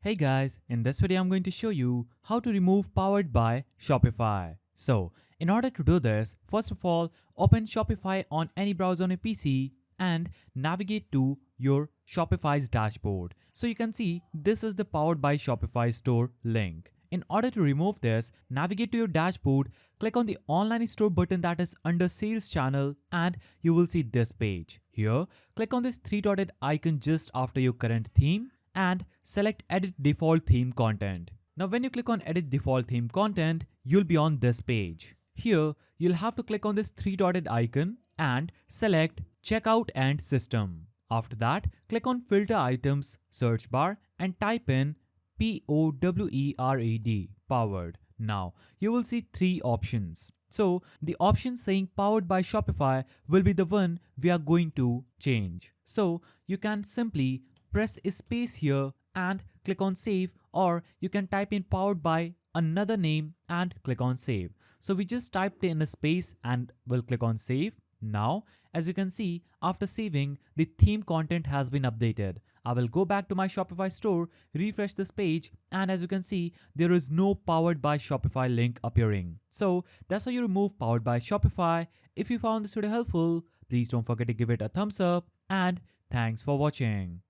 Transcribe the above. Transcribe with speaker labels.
Speaker 1: Hey guys, in this video I'm going to show you how to remove powered by Shopify. So, in order to do this, first of all, open Shopify on any browser on your PC and navigate to your Shopify's dashboard. So you can see this is the powered by Shopify store link. In order to remove this, navigate to your dashboard, click on the online store button that is under sales channel and you will see this page. Here, click on this three-dotted icon just after your current theme and select edit default theme content. Now when you click on edit default theme content, you'll be on this page. Here, you'll have to click on this three-dotted icon and select checkout and system. After that, click on filter items search bar and type in POWERED, powered. Now, you will see three options. So, the option saying powered by Shopify will be the one we are going to change. So, you can simply press space here and click on save, or you can type in powered by another name and click on save. So we just typed in a space and we'll click on save. Now, as you can see, after saving, the theme content has been updated. I will go back to my Shopify store, refresh this page, and as you can see, there is no powered by Shopify link appearing. So that's how you remove powered by Shopify. If you found this video helpful, please don't forget to give it a thumbs up and thanks for watching.